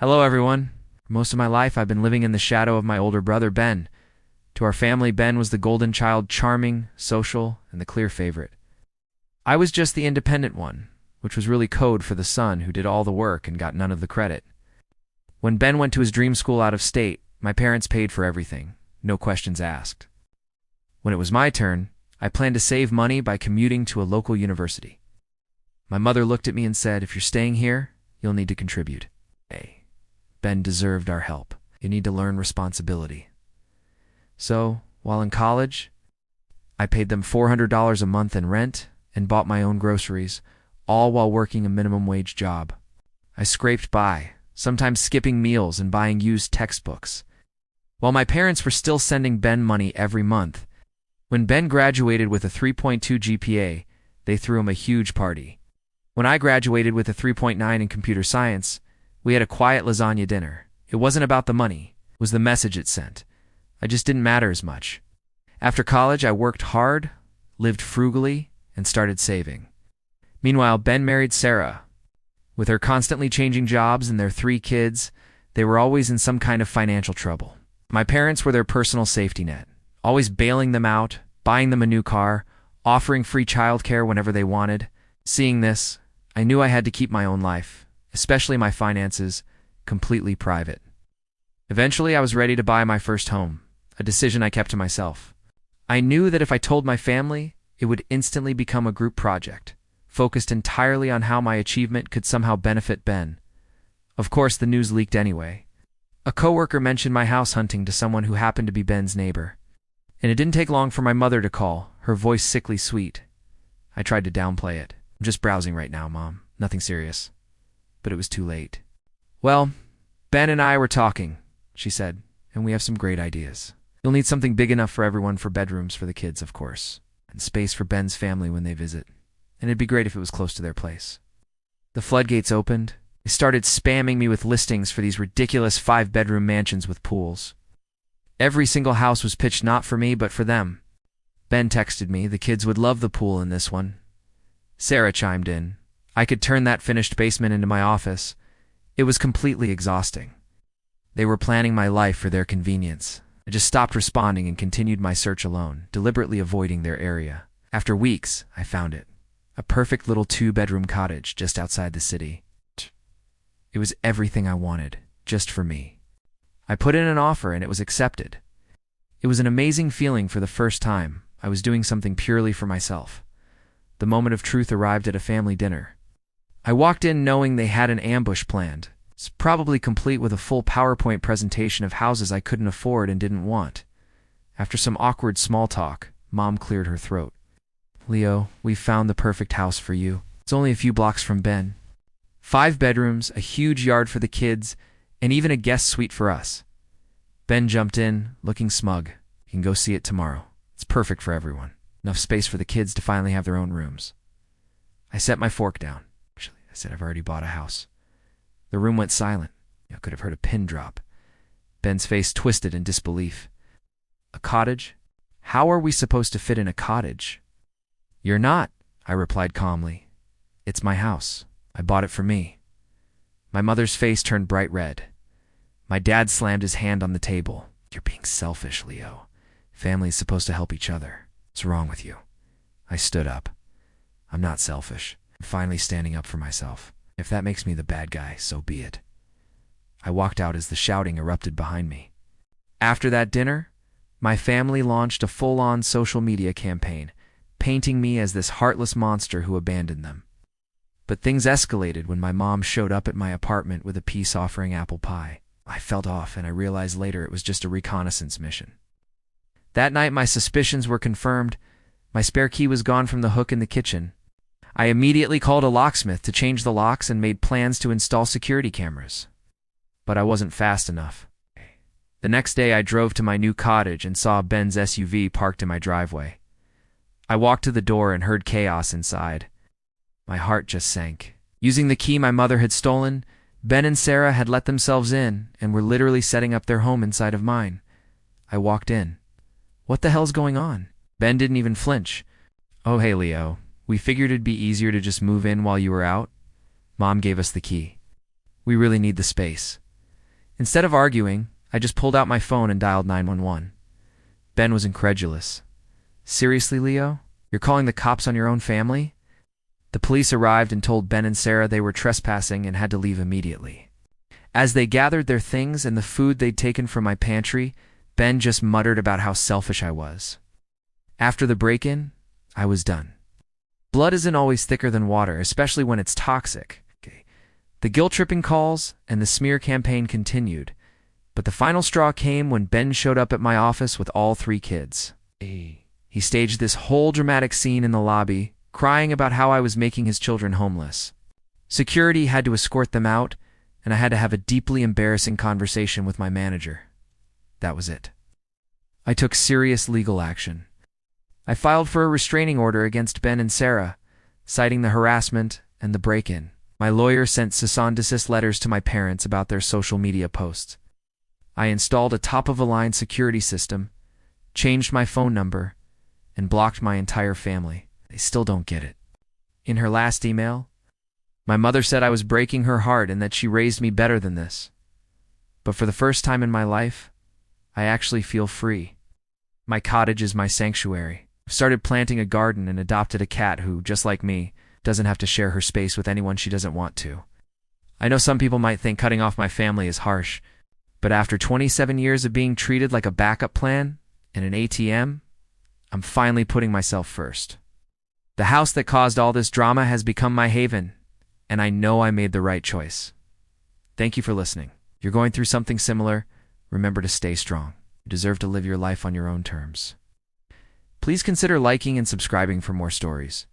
Hello, everyone. For most of my life, I've been living in the shadow of my older brother, Ben. To our family, Ben was the golden child, charming, social, and the clear favorite. I was just the independent one, which was really code for the son who did all the work and got none of the credit. When Ben went to his dream school out of state, my parents paid for everything, no questions asked. When it was my turn, I planned to save money by commuting to a local university. My mother looked at me and said, "If you're staying here, you'll need to contribute." Ben deserved our help. You need to learn responsibility. So, while in college, I paid them $400 a month in rent and bought my own groceries, all while working a minimum wage job. I scraped by, sometimes skipping meals and buying used textbooks. While my parents were still sending Ben money every month, when Ben graduated with a 3.2 GPA, they threw him a huge party. When I graduated with a 3.9 in computer science, we had a quiet lasagna dinner. It wasn't about the money, it was the message it sent. I just didn't matter as much. After college, I worked hard, lived frugally, and started saving. Meanwhile, Ben married Sarah. With her constantly changing jobs and their 3 kids, they were always in some kind of financial trouble. My parents were their personal safety net, always bailing them out, buying them a new car, offering free childcare whenever they wanted. Seeing this, I knew I had to keep my own life, especially my finances, completely private. Eventually, I was ready to buy my first home, a decision I kept to myself. I knew that if I told my family, it would instantly become a group project, focused entirely on how my achievement could somehow benefit Ben. Of course, the news leaked anyway. A coworker mentioned my house hunting to someone who happened to be Ben's neighbor. And it didn't take long for my mother to call, her voice sickly sweet. I tried to downplay it. "I'm just browsing right now, Mom. Nothing serious." But it was too late. "Well, Ben and I were talking," she said, "and we have some great ideas. You'll need something big enough for everyone, for bedrooms for the kids, of course, and space for Ben's family when they visit. And it'd be great if it was close to their place." The floodgates opened. They started spamming me with listings for these ridiculous 5-bedroom mansions with pools. Every single house was pitched not for me, but for them. Ben texted me, "The kids would love the pool in this one." Sarah chimed in, "I could turn that finished basement into my office." It was completely exhausting. They were planning my life for their convenience. I just stopped responding and continued my search alone, deliberately avoiding their area. After weeks, I found it. A perfect little 2-bedroom cottage just outside the city. It was everything I wanted, just for me. I put in an offer and it was accepted. It was an amazing feeling. For the first time, I was doing something purely for myself. The moment of truth arrived at a family dinner. I walked in knowing they had an ambush planned. It's probably complete with a full PowerPoint presentation of houses I couldn't afford and didn't want. After some awkward small talk, Mom cleared her throat. "Leo, we've found the perfect house for you. It's only a few blocks from Ben. 5 bedrooms, a huge yard for the kids, and even a guest suite for us." Ben jumped in, looking smug. "You can go see it tomorrow. It's perfect for everyone. Enough space for the kids to finally have their own rooms." I set my fork down. Actually, I said I've already bought a house. The room went silent. I could have heard a pin drop. Ben's face twisted in disbelief. "A cottage? How are we supposed to fit in a cottage?" "You're not," I replied calmly. "It's my house. I bought it for me." My mother's face turned bright red. My dad slammed his hand on the table. "You're being selfish, Leo. Family's supposed to help each other. What's wrong with you?" I stood up. "I'm not selfish. I'm finally standing up for myself. If that makes me the bad guy, so be it." I walked out as the shouting erupted behind me. After that dinner, my family launched a full-on social media campaign, painting me as this heartless monster who abandoned them. But things escalated when my mom showed up at my apartment with a peace-offering apple pie. I felt off, and I realized later it was just a reconnaissance mission. That night, my suspicions were confirmed. My spare key was gone from the hook in the kitchen. I immediately called a locksmith to change the locks and made plans to install security cameras. But I wasn't fast enough. The next day, I drove to my new cottage and saw Ben's SUV parked in my driveway. I walked to the door and heard chaos inside. My heart just sank. Using the key my mother had stolen, Ben and Sarah had let themselves in and were literally setting up their home inside of mine. I walked in. "What the hell's going on?" Ben didn't even flinch. "Oh, hey, Leo. We figured it'd be easier to just move in while you were out. Mom gave us the key. We really need the space." Instead of arguing, I just pulled out my phone and dialed 911. Ben was incredulous. Seriously, Leo? You're calling the cops on your own family? The police arrived and told Ben and Sarah they were trespassing and had to leave immediately. As they gathered their things and the food they'd taken from my pantry, Ben just muttered about how selfish I was. After the break-in, I was done. Blood isn't always thicker than water, especially when it's toxic. The guilt-tripping calls and the smear campaign continued, but the final straw came when Ben showed up at my office with all 3 kids. He staged this whole dramatic scene in the lobby, crying about how I was making his children homeless. Security had to escort them out, and I had to have a deeply embarrassing conversation with my manager. That was it. I took serious legal action. I filed for a restraining order against Ben and Sarah, citing the harassment and the break-in. My lawyer sent cease and desist letters to my parents about their social media posts. I installed a top-of-the-line security system, changed my phone number, and blocked my entire family. They still don't get it. In her last email, my mother said I was breaking her heart and that she raised me better than this. But for the first time in my life, I actually feel free. My cottage is my sanctuary. I've started planting a garden and adopted a cat who, just like me, doesn't have to share her space with anyone she doesn't want to. I know some people might think cutting off my family is harsh, but after 27 years of being treated like a backup plan and an ATM, I'm finally putting myself first. The house that caused all this drama has become my haven, and I know I made the right choice. Thank you for listening. If you're going through something similar, remember to stay strong. You deserve to live your life on your own terms. Please consider liking and subscribing for more stories.